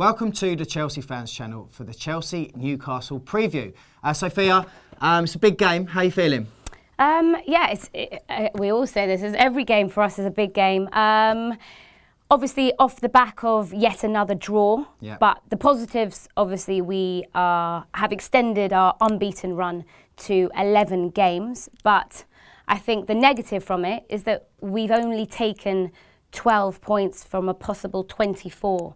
Welcome to the Chelsea Fans Channel for the Chelsea-Newcastle preview. Sophia, it's a big game. How are you feeling? We all say this, every game for us is a big game. Obviously off the back of yet another draw, but the positives, obviously we have extended our unbeaten run to 11 games, but I think the negative from it is that we've only taken 12 points from a possible 24.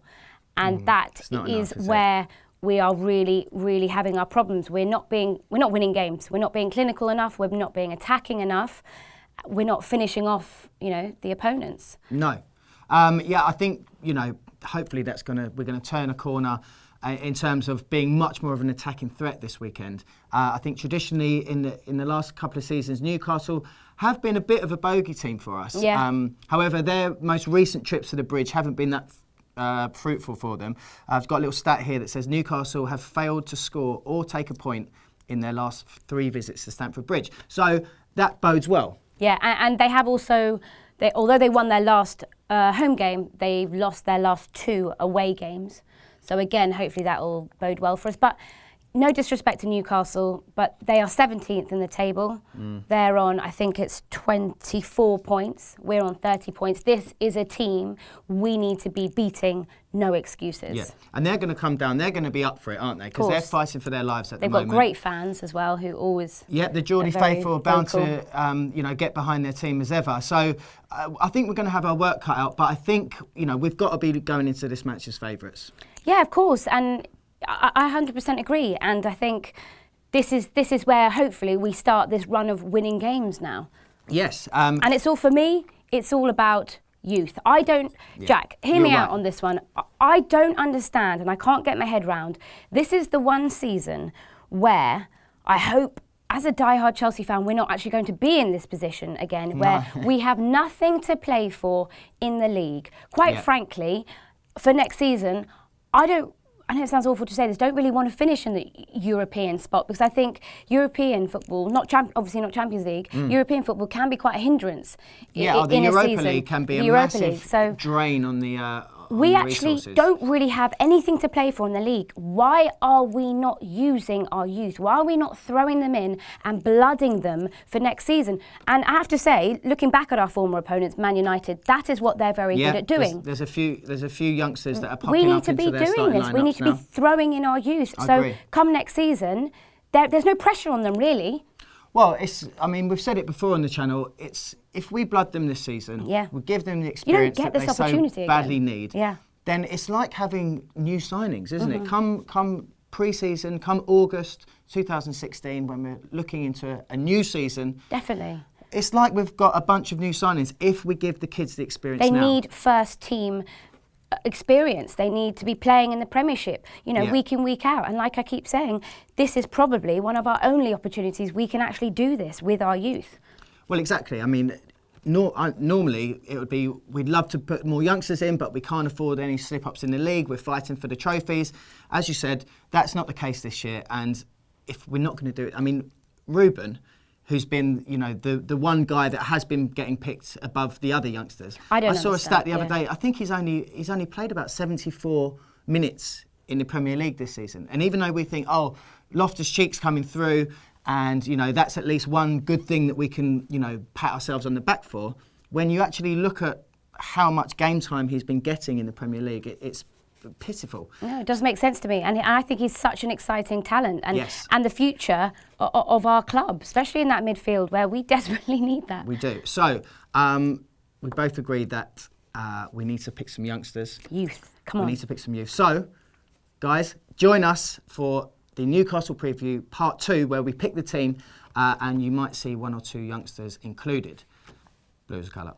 And that is where we are really having our problems. We're not winning games. We're not being clinical enough. We're not being attacking enough. We're not finishing off, the opponents. No. I think, hopefully we're gonna turn a corner in terms of being much more of an attacking threat this weekend. I think traditionally in the last couple of seasons, Newcastle have been a bit of a bogey team for us. Yeah. However, their most recent trips to the Bridge haven't been that fruitful for them. I've got a little stat here that says Newcastle have failed to score or take a point in their last 3 visits to Stamford Bridge. So that bodes well. Yeah, and they have also, although they won their last home game, they've lost their last 2 away games. So again, hopefully that will bode well for us. But no disrespect to Newcastle, but they are 17th in the table. They're on, I think it's 24 points. We're on 30 points. This is a team we need to be beating, no excuses. Yeah, and they're going to come down. They're going to be up for it, aren't they? Because they're fighting for their lives at the moment. They've got great fans as well who always... Yeah, the Geordie faithful are bound to, get behind their team as ever. So I think we're going to have our work cut out, but I think, we've got to be going into this match as favourites. Yeah, of course, and I 100% agree, and I think this is where hopefully we start this run of winning games now. Yes. And it's all, for me, it's all about youth. Jack, hear me out on this one. I don't understand, and I can't get my head round. This is the one season where I hope, as a diehard Chelsea fan, we're not actually going to be in this position again, where we have nothing to play for in the league. Quite frankly, for next season, I know it sounds awful to say this, don't really want to finish in the European spot, because I think European football, obviously not Champions League, European football can be quite a hindrance in a season. The Europa League can be a massive drain on the we actually don't really have anything to play for in the league. Why are we not using our youth? Why are we not throwing them in and blooding them for next season? And I have to say, looking back at our former opponents, Man United, that is what they're very good at doing. There's a few youngsters that are popping up into their starting lineups now. We need to be doing this. We need to be throwing in our youth. So come next season, there's no pressure on them really. Well, we've said it before on the channel. If we blood them this season, we give them the experience that they so badly need. Yeah. Then it's like having new signings, isn't it? Come pre-season, come August 2016, when we're looking into a new season. Definitely. It's like we've got a bunch of new signings if we give the kids the experience now. They need first team experience. They need to be playing in the Premiership, week in, week out. And like I keep saying, this is probably one of our only opportunities we can actually do this with our youth. Well, exactly. Normally it would be, we'd love to put more youngsters in, but we can't afford any slip-ups in the league. We're fighting for the trophies. As you said, that's not the case this year. And if we're not going to do it, Ruben, who's been, the one guy that has been getting picked above the other youngsters. I saw a stat the other day. I think he's only played about 74 minutes in the Premier League this season. And even though we think, Loftus-Cheek's coming through, and that's at least one good thing that we can, pat ourselves on the back for. When you actually look at how much game time he's been getting in the Premier League, it's pitiful. No, it does make sense to me, and I think he's such an exciting talent, and the future of our club, especially in that midfield where we desperately need that. We do. So we both agreed that we need to pick some youngsters. Youth, come on. We need to pick some youth. So, guys, join us for the Newcastle preview part 2, where we pick the team, and you might see 1 or 2 youngsters included. Blue as a colour.